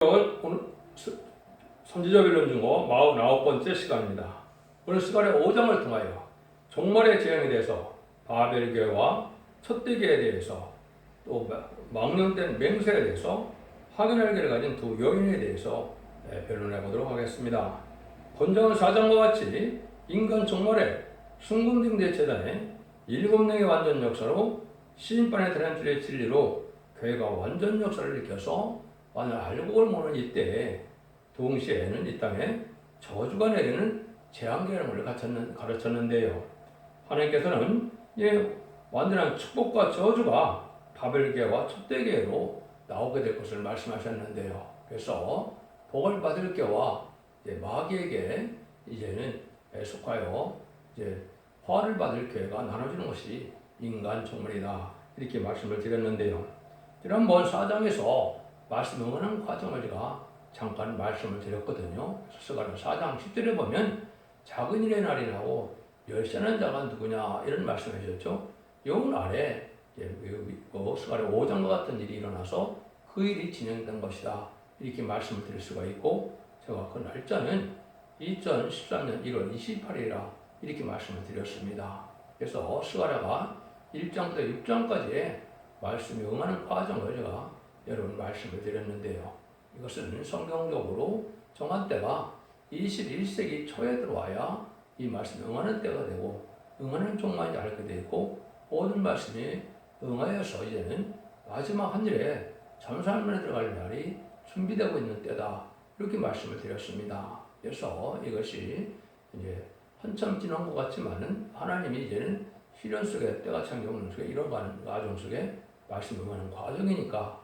오늘 선지자 변론 중고 49번째 시간입니다. 오늘 시간에 5장을 통하여 종말의 재앙에 대해서, 바벨교회와 첫대교회에 대해서, 또 망령된 맹세에 대해서 확인할 길을 가진 두 여인에 대해서 변론해 보도록 하겠습니다. 본장은 4장과 같이 인간 종말에 순금등대 재단의 7명의 완전 역사로 시인판의 대란줄의 진리로 교회가 완전 역사를 일으켜서 만약 알고 모르는 이때에 동시에는 이 땅에 저주가 내리는 재앙계를 가르쳤는데요. 하나님께서는 완전한 축복과 저주가 바벨계와 촛대계로 나오게 될 것을 말씀하셨는데요. 그래서 복을 받을 교와 마귀에게 이제는 속하여 화를 받을 교회가 나눠지는 것이 인간 종말이다, 이렇게 말씀을 드렸는데요. 지난번 4장에서 말씀 응하는 과정을 제가 잠깐 말씀을 드렸거든요. 스가랴 4장 10절에 보면 작은 일의 날이 나고 열쇠는 자가 누구냐, 이런 말씀을 해주셨죠. 이 날에 스가랴 5장과 같은 일이 일어나서 그 일이 진행된 것이다, 이렇게 말씀을 드릴 수가 있고, 제가 그 날짜는 2013년 1월 28일이라 이렇게 말씀을 드렸습니다. 그래서 스가랴가 1장부터 6장까지의 말씀이 응하는 과정을 제가 여러분 말씀을 드렸는데요. 이것은 성경적으로 정한 때가 21세기 초에 들어와야 이 말씀이 응하는 때가 되고 응하는 종말인지 알게 되고, 모든 말씀이 응하여서 이제는 마지막 한 일에 잠수함에 들어갈 날이 준비되고 있는 때다, 이렇게 말씀을 드렸습니다. 그래서 이것이 이제 한참 지난 것 같지만은 하나님이 이제는 시련 속에, 때가 찬 경륜 속에 이뤄가는 과정 속에 말씀 응하는 과정이니까,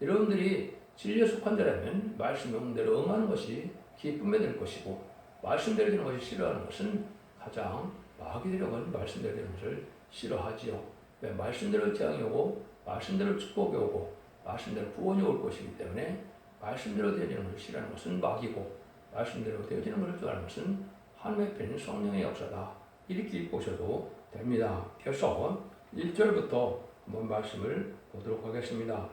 여러분들이 진리에 속한 자라면 말씀 응대로 응하는 것이 기쁨에 될 것이고, 말씀대로 되는 것이 싫어하는 것은 가장 마귀들은 말씀대로 되는 것을 싫어하지요. 왜? 말씀대로 재앙이 오고 말씀대로 축복이 오고 말씀대로 구원이 올 것이기 때문에 말씀대로 되어지는 것을 싫어하는 것은 마귀고, 말씀대로 되어지는 것을 좋아하는 것은 하나님의 편인 성령의 역사다, 이렇게 보셔도 됩니다. 그래서 1절부터 한번 말씀을 보도록 하겠습니다.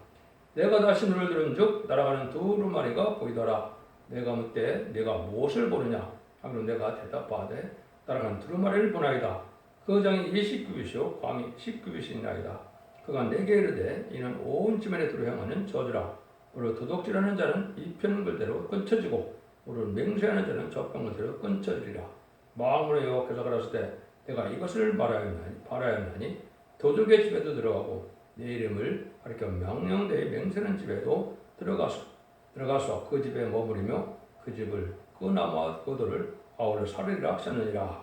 내가 다시 눈을 들은즉 날아가는 두루마리가 보이더라. 내가 묻되 내가 무엇을 보느냐 하면 내가 대답하되 날아가는 두루마리를 보나이다. 그 장이 29빛이요 광이 19빛이나이다. 그가 내게 이르되 이는 온 지면에 두루 향하는 저주라. 우리로 도둑질하는 자는 이 편글대로 끊쳐지고 우리로 맹세하는 자는 저 편글대로 끊쳐지리라. 마음으로 여호와께서 가라사대 내가 이것을 바라였나니 도둑의 집에도 들어가고 내 이름을 가리켜 명령되이 맹세하는 집에도 들어가서 그 집에 머무르며 그 집을 그 나무와 그 돌을 아우러 살리리라 하셨느니라.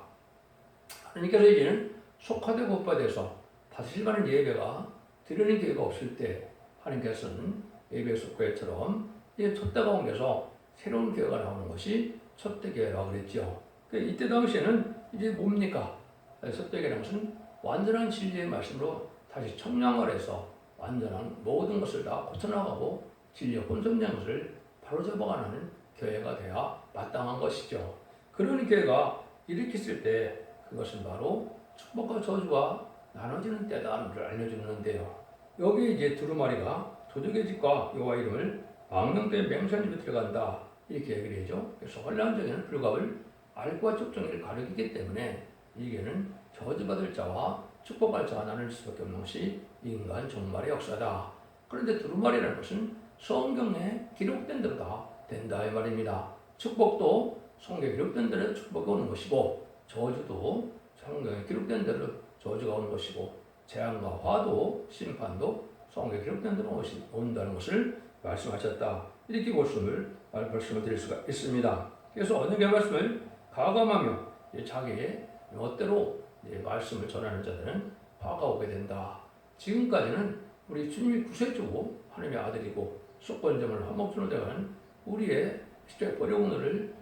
하나님께서 이제는 속화되고 헛바돼서 다시 가는 예배가 드리는 기회가 없을 때 하나님께서는 예배 속회처럼 첫대 가운데서 새로운 기회가 나오는 것이 첫대 기회라고 그랬죠. 이때 당시에는 이제 뭡니까? 첫대 기회라는 것은 완전한 진리의 말씀으로 다시 청량을 해서 완전한 모든 것을 다 고쳐나가고 진리의 혼선된 것을 바로잡아가는 교회가 돼야 마땅한 것이죠. 그런 교회가 일으켰을 때 그것은 바로 축복과 저주가 나눠지는 때다는 것을 알려주는데요. 여기 이제 두루마리가 도둑의 집과 여호와 이름을 망령된 맹세한 집에 들어간다, 이렇게 얘기를 해죠. 그래서 혼란적인 불갑을 알과 적정을 가리키기 때문에 이게는 저주받을 자와 축복할 자가 나눌 수밖에 없는 것이 인간 종말의 역사다. 그런데 두루마리라는 것은 성경에 기록된 대로 다 된다, 이 말입니다. 축복도 성경에 기록된 대로 축복이 오는 것이고, 저주도 성경에 기록된 대로 저주가 오는 것이고, 재앙과 화도 심판도 성경에 기록된 대로 온다는 것을 말씀하셨다, 이렇게 말씀을 드릴 수가 있습니다. 그래서 언약의 말씀을 가감하며 자기의 멋대로 말씀을 전하는 자들은 화가 오게 된다. 지금까지는 우리 주님이 구세주고 하나님의 아들이고 속건점을 화목주로 되는 우리의 십자가의 버려운을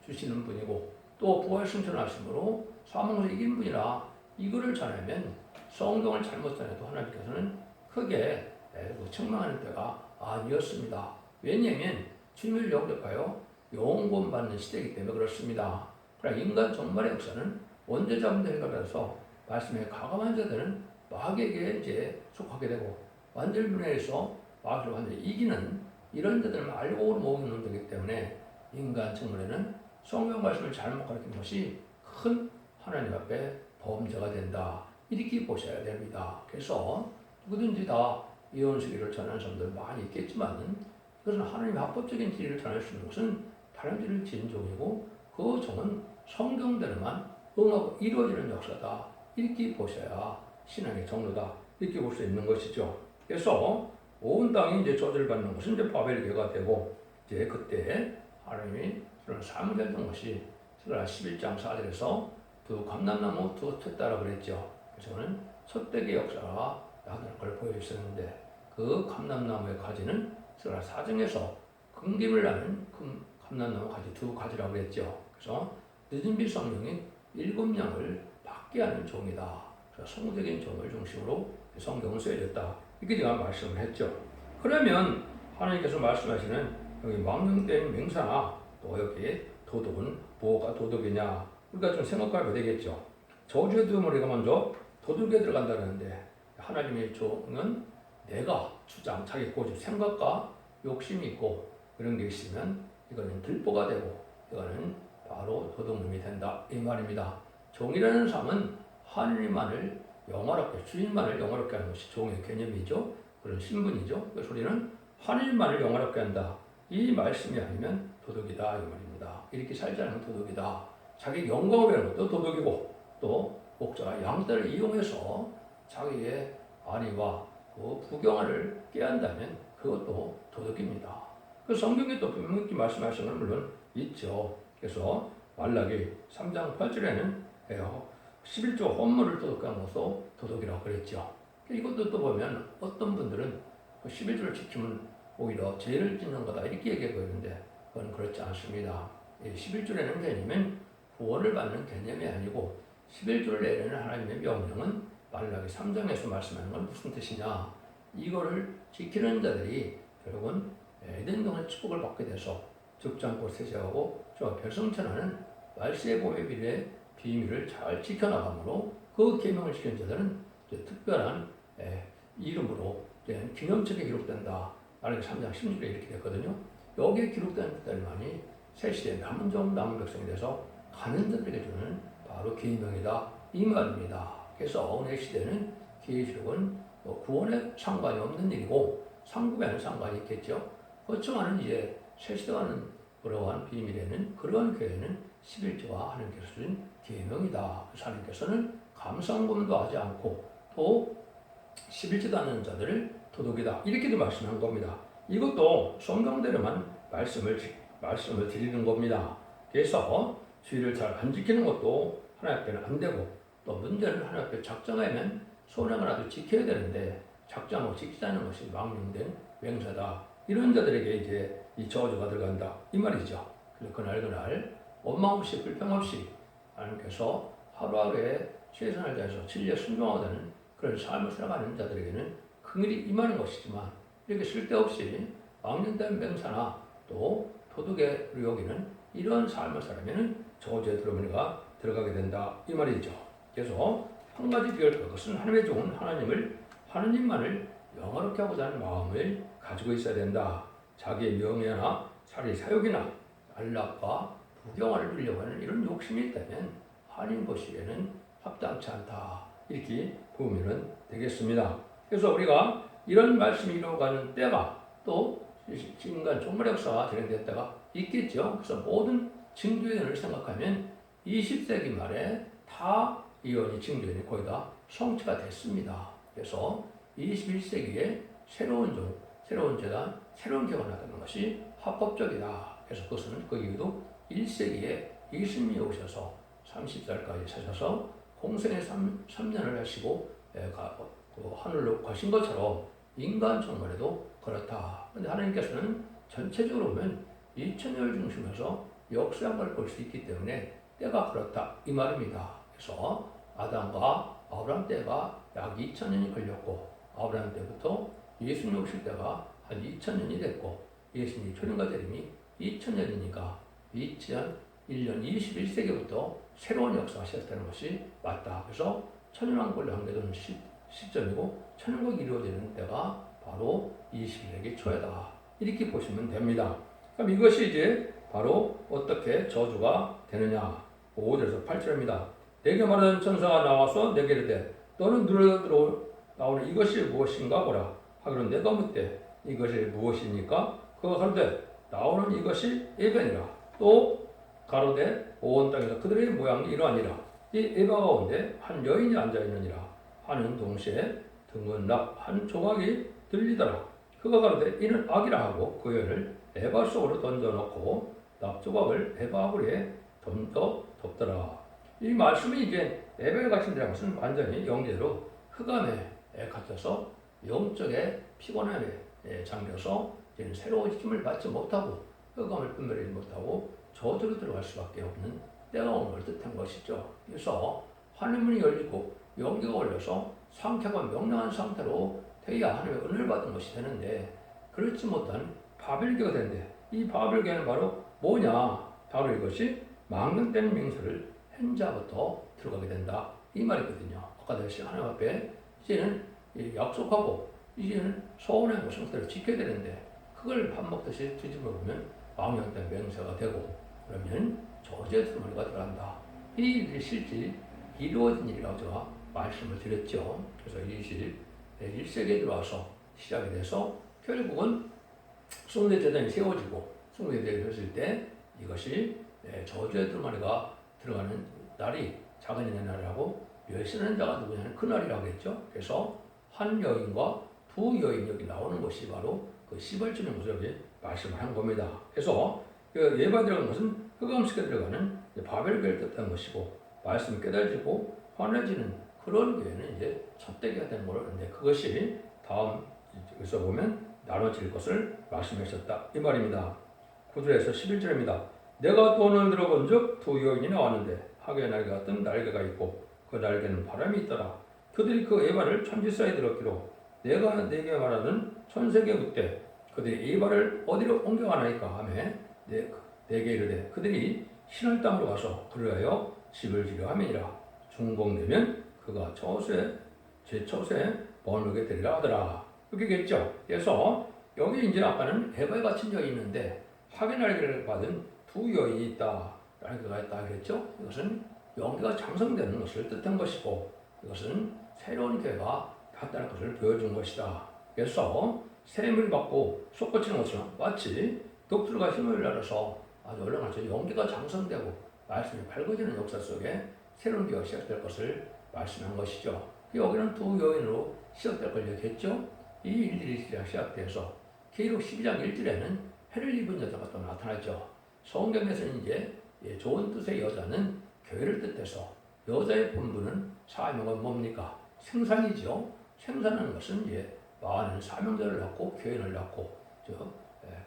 주시는 분이고, 또 부활 승천하심으로 사망을 이긴 분이라 이거를 전하면 성경을 잘못 전해도 하나님께서는 크게 책망하는 때가 아니었습니다. 왜냐하면 주님을 영접하여 영권 받는 시대이기 때문에 그렇습니다. 그러나 인간 종말의 역사는 원죄자분들 해가면서 말씀에 가감한 자들은 마귀에게 속하게 되고, 완전히 분해해서 마귀를 완전히 이기는 이런 데들을 알고 모으는 놈들이기 때문에 인간 청문회는 성경 말씀을 잘못 가르치는 것이 큰 하나님 앞에 범죄가 된다. 이렇게 보셔야 됩니다. 그래서 누구든지 다 예언주의를 전하는 사람들 많이 있겠지만 그것은 하나님의 합법적인 진리를 전할 수 있는 것은 다른 진리를 지은 종이고 그 종은 성경대로만 응하고 이루어지는 역사다. 이렇게 보셔야 신앙의 정로다. 이렇게 볼 수 있는 것이죠. 그래서 온 땅이 이제 저주를 받는 것은 이제 바벨교가 되고 이제 그때 하나님이 그런 삶을 했던 것이 11장 4절에서 두 감람나무 두 텄다라 그랬죠. 그래서 저는 촛대기 역사가 나타날 걸 보여 있었는데 그 감람나무의 가지는 4장에서 금김을 나는 감람나무 가지 두 가지라고 그랬죠. 그래서 늦은비 성령이 7명을 받게 하는 종이다. 그래서 성적인 종을 중심으로 성경을 쓰여졌다. 이렇게 제가 말씀을 했죠. 그러면 하나님께서 말씀하시는 여기 망령된 맹사나 또 여기 도덕은 뭐가 도덕이냐 우리가 좀 생각하게 되겠죠. 저주에도 우리가 먼저 도덕에 들어간다는데 하나님의 종은 내가 주장 자기 고집 생각과 욕심이 있고 그런 게 있으면 이거는 들보가 되고 이거는 바로 도둑놈이 된다 이 말입니다. 종이라는 삶은 하나님만을 영화롭게 주인만을 영화롭게 하는 것이 종의 개념이죠. 그런 신분이죠. 그래서 우리는 하나님만을 영화롭게 한다. 이 말씀이 아니면 도둑이다 이 말입니다. 이렇게 살지 않으면 도둑이다. 자기 영광을 위하는 것도 도둑이고 또 목자가 양떼를 이용해서 자기의 안위와 그 부경화를 깨한다면 그것도 도둑입니다. 그 성경에 또 분명히 말씀하시는 건 물론 있죠. 그래서 말라기 3장 8절에는 11조 헌물을 도둑한 것도 도둑이라고 그랬죠. 이것도 또 보면 어떤 분들은 11조를 지키면 오히려 죄를 짓는 거다 이렇게 얘기하고 있는데 그건 그렇지 않습니다. 11조라는 개념은 구원을 받는 개념이 아니고 11조를 내리는 하나님의 명령은 말라기 3장에서 말씀하는 건 무슨 뜻이냐. 이거를 지키는 자들이 결국은 에덴동의 축복을 받게 돼서 죽지 않고 세세하고 저 별성천하는 말세의 보배 비례의 비밀을 잘 지켜나가므로 그 계명을 지키는 자들은 특별한 이름으로 기념책에 기록된다. 말라기 3장 16절에 이렇게 됐거든요. 여기에 기록된 것들만이 새 시대에 남은 종 남은 백성이 돼서 가는 자들에게 주는 바로 계명이다 이 말입니다. 그래서 오늘 시대는 계시록은 구원에 상관이 없는 일이고 상급에는 상관이 있겠죠. 그렇지만 이제 새 시대와는 그러한 비밀에는 그러한 교회는 11조와 하나님께서 주신 계명이다. 그래서 하나님께서는 감상금도 하지 않고 또 11조도 하는 자들을 도둑이다. 이렇게도 말씀한 겁니다. 이것도 성경대로만 말씀을 드리는 겁니다. 그래서 주의를 잘 안 지키는 것도 하나님 앞에는 안 되고 또 문제는 하나님 앞에 작정하면 소명을 아주 지켜야 되는데 작정하고 지키지 않는 것이 망령된 맹사다. 이런 자들에게 이제 이 저주가 들어간다. 이 말이죠. 그래서 그날 원망 없이 불평 없이 하나님께서 하루하루에 최선을 다해서 진리에 순종하다는 그런 삶을 살아가는 자들에게는 긍휼이 임하는 것이지만 이렇게 쓸데없이 망령된 맹사나 또 도둑의 여기는 이런 삶을 살아가면 저주에 들어가게 된다. 이 말이죠. 그래서 한 가지 비결 그것은 하나님의 종은 하나님만을 영화롭게 하고자 하는 마음을 가지고 있어야 된다. 자기의 명예나 자기 사욕이나 안락과 부경화를 누리려고 하는 이런 욕심이 있다면 하나님 보시기에는 합당치 않다. 이렇게 보면 되겠습니다. 그래서 우리가 이런 말씀이 이루어가는 때가 또 인간 종말 역사가 진행될 때가 있겠죠. 그래서 모든 징조연을 생각하면 20세기 말에 다 이혼이 징조연이 거의 다 성취가 됐습니다. 그래서 21세기에 새로운 종, 새로운 재단, 새로운 교회가 나타나는 것이 합법적이다. 그래서 그것은 그 이유도 1세기에 예수님이 오셔서 30살까지 사셔서 공생의 3년을 하시고 하늘로 가신 것처럼 인간 종말에도 그렇다. 그런데 하나님께서는 전체적으로 보면 2000년을 중심해서 역사를 볼 수 있기 때문에 때가 그렇다 이 말입니다. 그래서 아담과 아브라함 때가 약 2000년이 걸렸고 아브라함 때부터 예수님 오실 때가 한 2000년이 됐고 예수님 초림과 재림이 2000년이니까 2001년 21세기부터 새로운 역사가 시작되는 것이 맞다. 그래서 천년왕국을 향되던 시점이고 천년왕국이 이루어지는 때가 바로 21세기 초에다. 이렇게 보시면 됩니다. 그럼 이것이 이제 바로 어떻게 저주가 되느냐. 5절에서 8절입니다. 내게 말하는 천사가 나와서 내게 이르되 너는 눈으로 나오는 이것이 무엇인가 보라 하기로 내가 묻되 이것이 무엇입니까? 그가 가로되 나오는 이것이 에바니라. 또 가로되 온 땅에서 그들의 모양이 이러하니라. 이 에바 가운데 한 여인이 앉아있느니라 하는 동시에 등은락 한 조각이 들리더라. 그가 가로되 이는 악이라 하고 그 여인을 에바 속으로 던져놓고 납조각을 에바 아구리에 던져 덮더라. 이 말씀이 이제 에바에 갇힌다는 것은 완전히 영계로 흑암에 갇혀서 영적의 피곤함에 잠겨서 이제는 새로운 힘을 받지 못하고 흑암을 분별하지 못하고 저주로 들어갈 수밖에 없는 때가 온 걸 뜻한 것이죠. 그래서 하늘문이 열리고 영계가 올려서 상쾌하고 명랑한 상태로 돼야 하나님의 은혜를 받은 것이 되는데 그렇지 못한 바벨교가 되는데 이 바벨교는 바로 뭐냐? 바로 이것이 망령되는 맹세를 한 자부터 들어가게 된다. 이 말이거든요. 아까 다시 하나님 앞에 이제는 약속하고 이제는 소원의 모습대로 지켜야 되는데 그걸 밥 먹듯이 뒤집어 보면 망령된 맹세가 되고 그러면 저주의 두루마리가 들어간다. 이 일이 실제 이루어진 일이라고 제가 말씀을 드렸죠. 그래서 21세기에 들어와서 시작이 돼서 결국은 숭배제단이 세워지고 숭배제단이 세워질 때 이것이 저주의 두루마리가 들어가는 날이 작은 인의 날이라고 멸시하는 자가 누구냐는 그 날이라고 했죠. 그래서 한 여인과 두 여인이 여기 나오는 것이 바로 그 시벌주의 모습이 말씀을 한 겁니다. 그래서 그 예반이라는 것은 흑암 속에 들어가는 바벨교를 뜻하는 것이고 말씀을 깨달아지고 환해지는 그런 교회는 이제 촛대기가 되는 거는데 그것이 다음 여기서 보면 나눠질 것을 말씀하셨다 이 말입니다. 9절에서 11절입니다. 내가 또 오늘 들어본 즉 두 여인이 나왔는데 하게 날개 같은 날개가 있고 그 날개는 바람이 있더라. 그들이 그 에바를 천지 사이에 들었기로 내가 내게 말하는 천세계 묻되 그들이 에바를 어디로 옮겨가나이까 하며 내게 이르되 그들이 신을 땅으로 가서 그를 하여 집을 지려 함이니라. 중공되면 그가 제 처소에 머물게 되리라 하더라. 이렇게겠죠. 그래서 여기 이제 아까는 에바에 갇힌 여인이 있는데 하게 날개를 받은 두 여인이 있다. 날개가 있다 그랬죠. 이것은 영계가 장성되는 것을 뜻한 것이고 이것은 새로운 교회가 갔다는 것을 보여준 것이다. 그래서 세임을 받고 솟구치는 것처럼 마치 독수리가 힘을 내려서 아주 얼렁아서 영계가 장성되고 말씀이 밝아지는 역사 속에 새로운 교회가 시작될 것을 말씀한 것이죠. 여기는 두 여인으로 시작될 걸 얘기했죠. 이 일들이 시작돼서 계시록 12장 1절에는 해를 입은 여자가 또 나타나죠. 성경에서는 이제 좋은 뜻의 여자는 교회를 뜻해서 여자의 본분은 사명은 뭡니까? 생산이죠. 생산하는 것은 이제 많은 사명자를 낳고 교회를 낳고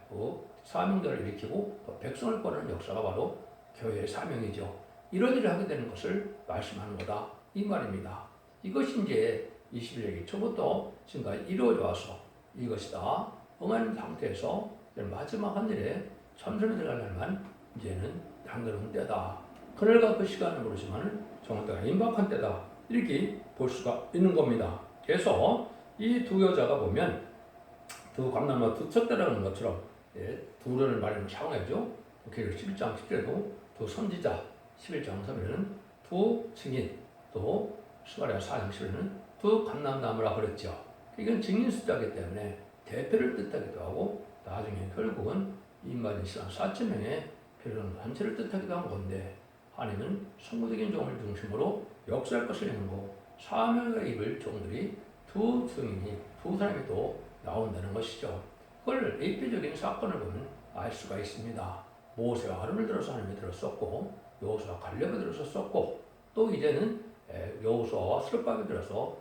그 사명자를 일으키고 또 백성을 꾸리는 역사가 바로 교회의 사명이죠. 이런 일을 하게 되는 것을 말씀하는 거다 이 말입니다. 이것이 이제 21세기 초부터 지금까지 이루어져 와서 이것이 다 응하는 상태에서 마지막 한 일에 참선에 들어갈 날만 이제는 향기로운 때다. 그날과 그 시간은 모르지만 정확하게 임박한 때다. 이렇게 볼 수가 있는 겁니다. 그래서 이 두 여자가 보면 두 감남과 두 첩대라는 것처럼 둘을 말하는 상황이죠. 계시록 11장 10절에도 두 선지자, 11장 3절에는 두 증인, 또 스가랴 4장 10절에는 두 감남나무라 그랬죠. 이건 증인 숫자이기 때문에 대표를 뜻하기도 하고 나중에 결국은 인간의 시간 4,000명의 필요한 단체를 뜻하기도 한 건데 하나님은 성부적인 종을 중심으로 역사할 것을 행하고 사명을 입을 종들이 두 증인이 두 사람이 또 나온다는 것이죠. 그걸 예표적인 사건을 보면 알 수가 있습니다. 모세와 아론을 들어서 하나님이 들었었고 여호수아와 갈렙을 들어서 썼고 또 이제는 여호수아와 스룹바벨을 들어서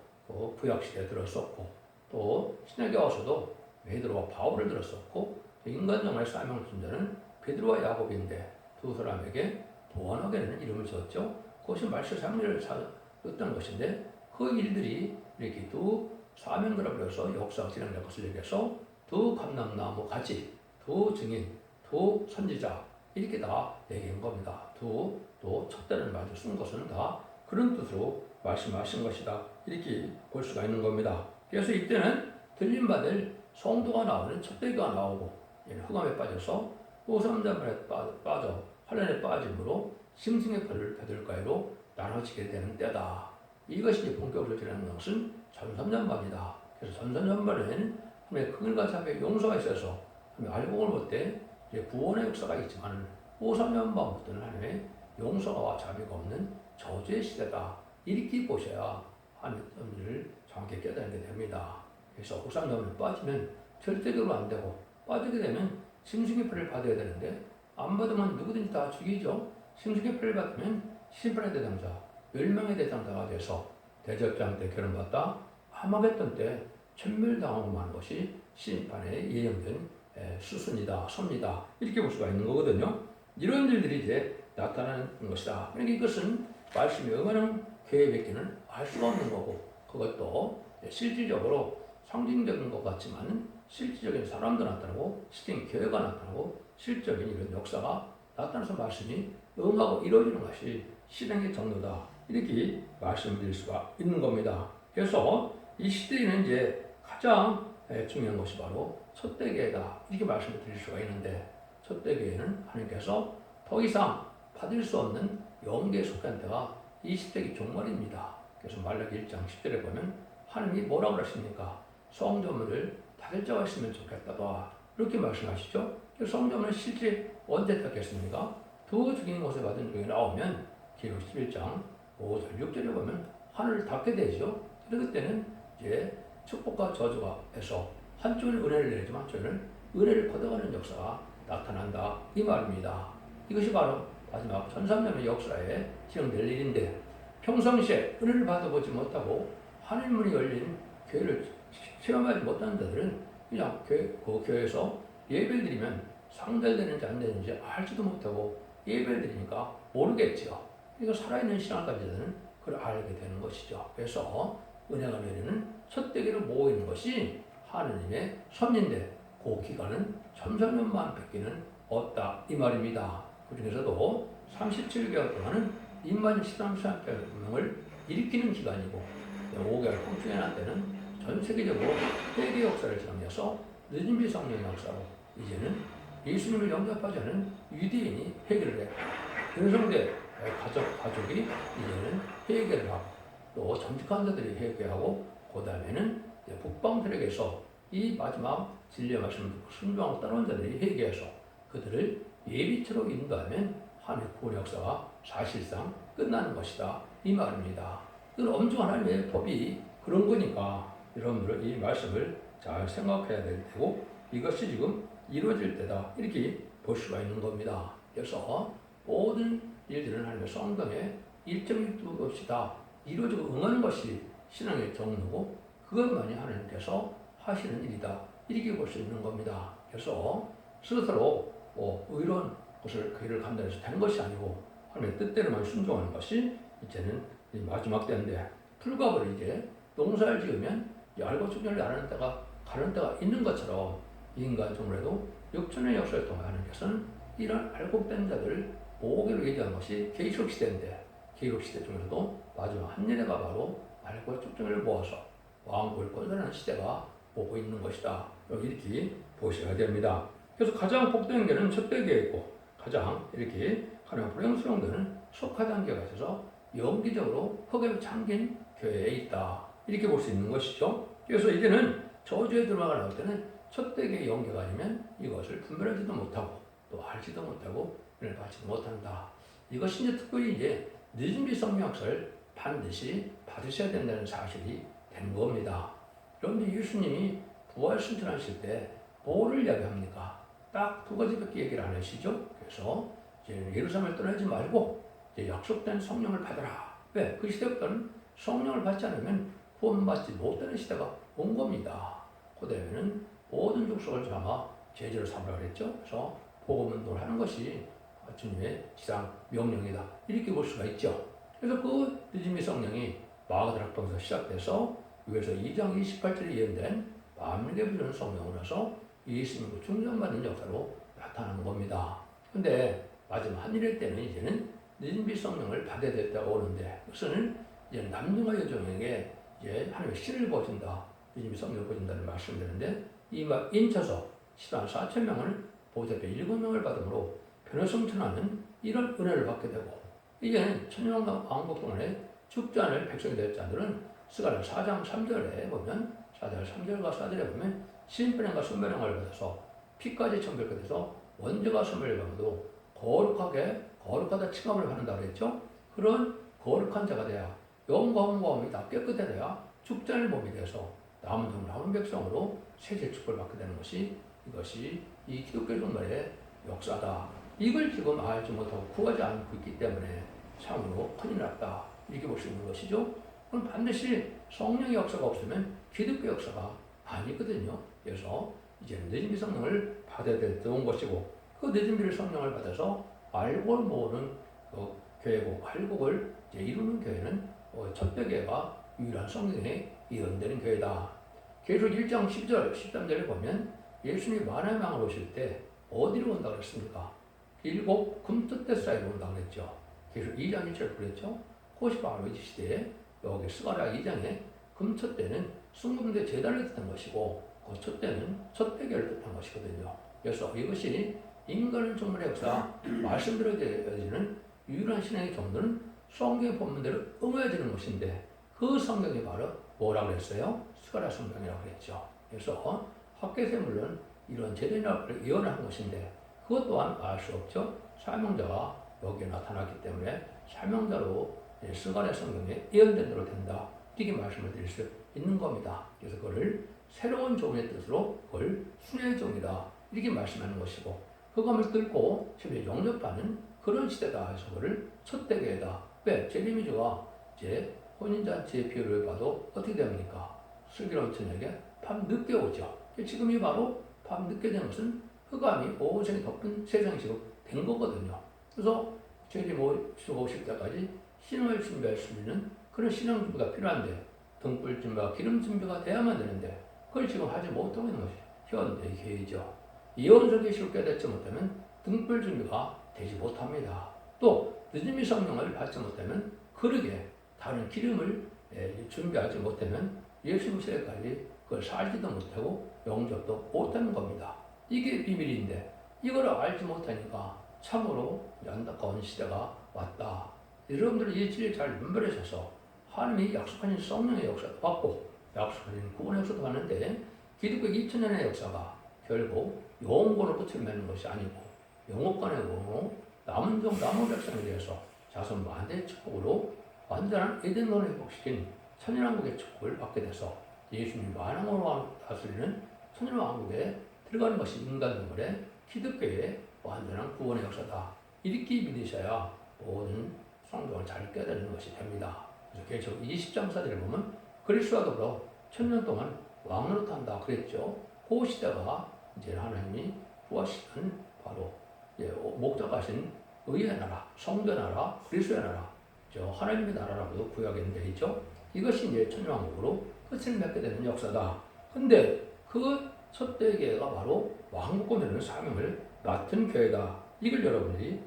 구약시대에 들었었고 또 신약에 와서도 베드로와 바울을 들었었고 인간정말 사명을 준 자는 베드로와 야곱인데 두 사람에게 보완하게는 이름을 지었죠. 그것이 말씀 상례를 썼던 것인데 그 일들이 이렇게 두 사명들을 불러서 역사가 진행될 것을 얘기해서 두 감람나무 가지, 두 증인, 두 선지자 이렇게 다 얘기한 겁니다. 또 첫 때는 말을 쓴 것은 다 그런 뜻으로 말씀하신 것이다. 이렇게 볼 수가 있는 겁니다. 그래서 이때는 들림받을 성도가 나오는 촛대기가 나오고 얘는 흑암에 빠져서 오삼자문에 빠져 환란에 빠짐으로 짐승의 펄을 베들가이로 나눠지게 되는 때다. 이것이 이제 본격적으로 진행하는 것은 전삼전반이다. 그래서 전삼전반에는 하나님의 긍휼과 자비의 용서가 있어서 하나님의 알복을 볼 때 구원의 역사가 있지만 오삼전반부터는 하나님의 용서와 자비가 없는 저주의 시대다. 이렇게 보셔야 하나님을 정확히 깨닫게 됩니다. 그래서 오삼전반에 빠지면 절대적으로 안 되고 빠지게 되면 짐승의 벌을 받아야 되는데 안 받으면 누구든지 다 죽이죠. 짐승의 벌을 받으면 심판의 대상자, 멸망의 대상자가 돼서 대접장 때 결혼받다 아마겟돈 때 천멸당하고 마는 것이 심판에 예정된 수순이다, 섭니다. 이렇게 볼 수가 있는 거거든요. 이런 일들이 이제 나타나는 것이다. 그러니까 이것은 말씀이 응하는 교회밖에는 알 수가 없는 거고 그것도 실질적으로 상징적인 것 같지만 실질적인 사람도 나타나고 실질적인 교회가 나타나고 실적인 이런 역사가 나타나서 말씀이 응하고 이루어지는 것이 신앙의 정도다. 이렇게 말씀드릴 수가 있는 겁니다. 그래서 이 시대에는 이제 가장 중요한 것이 바로 촛대교회다. 이렇게 말씀을 드릴 수가 있는데 촛대교회는 하나님께서 더 이상 받을 수 없는 영계에 속한 때가 이 시대의 종말입니다. 그래서 말라기 1장 10절에 보면 하나님이 뭐라고 그러십니까? 성전문을 닫을 자가 있으면 좋겠다다. 이렇게 말씀하시죠. 성전문은 실제 언제 닫겠습니까? 두 죽인 곳에 받은 중에 나오면 기록 11장 5절 6절에 보면 하늘을 닫게 되죠. 그때는 이제 축복과 저주가 해서 한쪽은 은혜를 내리지만 한쪽은 은혜를 걷어가는 역사가 나타난다. 이 말입니다. 이것이 바로 마지막 전삼년의 역사에 진행될 일인데 평상시에 은혜를 받아보지 못하고 하늘 문이 열린 교회를 체험하지 못하는 자들은 그냥 그 교회에서 예배를 드리면 상달되는지 안 되는지 알지도 못하고 예배를 드리니까 모르겠죠. 이거 살아있는 신앙 가지들은 그걸 알게 되는 것이죠. 그래서 은혜가 내리는 촛대기로 모이는 것이 하느님의 섭리인데 그 기간은 천사년만 뵙기는 없다 이 말입니다. 그 중에서도 37개월 동안은 인만 신앙생활을 일으키는 기간이고 5개월 통중에난 때는 전 세계적으로 회개 역사를 정해서 늦은 비성령 역사로 이제는 예수님을 영접하지 않은 유대인이 회개를 해 변성대 가족이 이제는 회개를 하고 또 전직한 자들이 회개하고 그 다음에는 북방들에게서 이 마지막 진리의 말씀을 듣고 순종하고 따라온 자들이 회개해서 그들을 예비처로 인도하면 하나님의 구원 역사가 사실상 끝나는 것이다 이 말입니다. 이건 엄중한 하나님의 법이 그런 거니까 여러분들은 이 말씀을 잘 생각해야 될 테고 이것이 지금 이루어질 때다 이렇게 볼 수가 있는 겁니다. 그래서 모든 일들은 하나님의 성경에 일정일 수 없이 다 이루어지고 응하는 것이 신앙의 정도고 그것만이 하나님께서 하시는 일이다 이렇게 볼 수 있는 겁니다. 그래서 스스로 의로운 것을 그 일을 감당해서 되는 것이 아니고 하나님의 뜻대로만 순종하는 것이 이제는 이 마지막 때인데 풀갑을 이제 농사를 지으면 알고 축전을 나르는 때가 가는 때가 있는 것처럼 인간 종으로도 6천의 역사를 통해 하나님께서는 이런 알곡된 자들을 모으기로 예정한 것이 계시록 시대인데 계시록 시대 중에서도 마지막 한 예례가 바로 알고 축전을 모아서 왕국을 건설하는 시대가 오고 있는 것이다. 이렇게 보셔야 됩니다. 그래서 가장 복된 교회는 촛대교회에 있고 가장 이렇게 가장 불행스러운 속화 단계가 있어서 영기적으로 흑암에 잠긴 교회에 있다. 이렇게 볼 수 있는 것이죠. 그래서 이제는 저주에 들어갈 때는 촛대교의 영계가 아니면 이것을 분별하지도 못하고 또 알지도 못하고 은혜를 받지도 못한다. 이것이 이제 특별히 이제 늦은 비성령학설 반드시 받으셔야 된다는 사실이 된 겁니다. 그런데 예수님이 부활 승천하실 때 뭐를 이야기합니까? 딱 두 가지밖에 얘기를 안 하시죠. 그래서 이제 예루살렘을 떠나지 말고 이제 약속된 성령을 받아라. 왜? 그 시대부터는 성령을 받지 않으면 구원받지 못하는 시대가 온 겁니다. 그 다음에는 모든 족속을 삼아 제자로 삼으라 그랬죠. 그래서 복음운동을 하는 것이 주님의 지상 명령이다. 이렇게 볼 수가 있죠. 그래서 그 늦음의 성령이 마가다락방에서 시작돼서 위에서 2장 28절에 예언된 만민에게 부르는 성령으로서 예수님을 충전받는 역사로 나타나는 겁니다. 근데 마지막 한일의 때는 이제는 늦은 성령을 받아야 될 때가 오는데 그것은 이제 남녀와 여종에게 이제 하나님의 신을 보여준다. 늦은 성령을 보여준다는 말씀을 드는데 인쳐서 14만 4천 명을 보살펴 7명을 받음으로 변호성천하는 이런 은혜를 받게 되고, 이제는 천년왕국 동안에 죽지 않을 백성이 될 자들은 스가랴 4장 3절에 보면 4절 3절과 4절에 보면 신변행과 순변행을 받아서 피까지 청결케 돼서 원죄가 소멸을 받아도 거룩하다 칭함을 받는다 그랬죠. 그런 거룩한 자가 돼야 영과 마음이 다 깨끗해야 죽지 않을 몸이 돼서 남은 종 남은 백성으로 세세 축복을 받게 되는 것이 이것이 이 기독교 종말의 역사다. 이걸 지금 알지 못하고 구하지 않고 있기 때문에 참으로 큰일 났다. 이렇게 볼 수 있는 것이죠. 그럼 반드시 성령의 역사가 없으면 기독교 역사가 아니거든요. 그래서 이제는 늦은 비 성령을 받아야 되는 것이고, 그 늦은 비를 성령을 받아서 알곡을 모으는 교회고, 알곡을 이제 이루는 교회는 첫째 교회가 유일한 성령에 이언되는 교회다. 계시록 1장 10절, 13절에 보면 예수님이 만왕의 왕으로 오실 때 어디로 온다고 그랬습니까? 7 금토대 사이로 온다고 그랬죠. 계시록 2장 1절 그랬죠. 그것이 바로 이 시대에 여기 스가랴 2장에 금토대는 순금대 제단을 뜻한 것이고, 그 첫대는 첫대교를 뜻한 것이거든요. 그래서 이것이 인간의 종말의 역사, 말씀대로 되어지는 유일한 신앙의 정도는 성경의 본문대로 응해지는 것인데, 그 성경이 바로 뭐라고 그랬어요? 스가랴 성경이라고 그랬죠. 그래서 학계에서 물론 이런 제도인을 예언을 한 것인데, 그것 또한 알 수 없죠. 사명자가 여기에 나타났기 때문에 사명자로 스가랴 성경에 예언된 대로 된다. 이렇게 말씀을 드릴 수 있는 겁니다. 그래서 그걸 새로운 종의 뜻으로 그걸 순회의 종이다. 이렇게 말씀하는 것이고, 그감을 뚫고 지금 영접하는 그런 시대다 해서 그를 첫대교회다. 왜? 제리미주가 이제 혼인잔치의 비유를 봐도 어떻게 됩니까? 슬기로운 처녀에게 밤 늦게 오죠. 지금이 바로 밤 늦게 된 것은 흑암이 온 세상에 덮은 세상이 지금 된 거거든요. 그래서 제리미주가 오실 때까지 신앙을 준비할 수 있는 그런 신앙 준비가 필요한데, 등불 준비와 기름 준비가 돼야만 되는데, 그걸 지금 하지 못하고 있는 것이 현대 교회이죠. 예언서 계시를 깨닫지 못하면 등불 준비가 되지 못합니다. 또 늦음이 성령을 받지 못하면 그러게 다른 기름을 준비하지 못하면 예수님 세대까지 그걸 살지도 못하고 영접도 못하는 겁니다. 이게 비밀인데, 이걸 알지 못하니까 참으로 안타까운 시대가 왔다. 여러분들이 이 진리를 잘 분별하셔서 하나님이 약속하신 성령의 역사도 받고 약속하신 구원의 역사도 받는데, 기독교 2000년의 역사가 결국 영혼권을 끝을 맺는 것이 아니고 영혼권의 원으로 남은 종 남은 백성에 대해서 자손 만대의 축복으로 완전한 에덴론을 회복시킨 천년왕국의 축복을 받게 돼서 예수님 만왕으로 다스리는 천년왕국에 들어가는 것이 인간들의 기독교의 완전한 구원의 역사다. 이렇게 믿으셔야 모든 성경을 잘 깨달는 것이 됩니다. 그래서 계시록 20장 4절을 보면 그리스도와 더불어 천년 동안 왕으로 탄다 그랬죠. 그 시대가 이제 하나님이 부하시는 바로 목적하신 의의 나라, 성도의 나라, 그리스도의 나라, 하나님의 나라라고도 구약에 되어 있죠. 이것이 이제 천년왕국으로 끝을 맺게 되는 역사다. 근데 그 첫대 교회가 바로 왕국권이라는 사명을 맡은 교회다. 이걸 여러분들이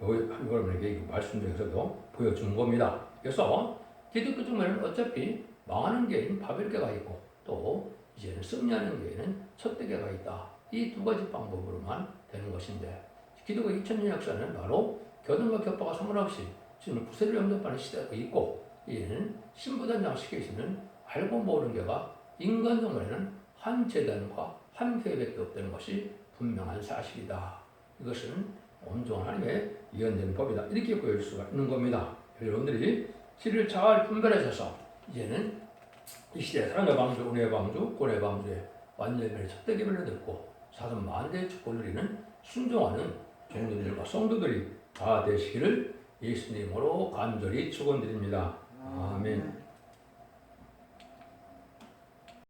여러분에게 말씀 중에서도 보여준 겁니다. 그래서 기독교 중에는 어차피 망하는 교회는 바벨교가 있고, 또 이제는 승리하는 교회는 첫대교가 있다. 이 두 가지 방법으로만 되는 것인데, 기독교 2000년 역사는 바로 교단과 격파가 상관없이 지금 구세를 영접하는 시대가 있고, 이는 신부단장 시켜있는 알고 모르는 교가 인간 정말에는 한 재단과 한 교회밖에 없다는 것이 분명한 사실이다. 이것은 온전한 하나님의 예언된 법이다. 이렇게 보여줄 수가 있는 겁니다. 여러분들이 진리를 잘 분별하셔서 이제는 이 시대의 사랑의 방주, 은혜의 방주, 고뇌의 방주에 완전히 첫대 개별로 듣고 사선 만대의 축복을 누리는 순종하는 종들과 성도들이 다 되시기를 예수님으로 간절히 축원드립니다. 아멘.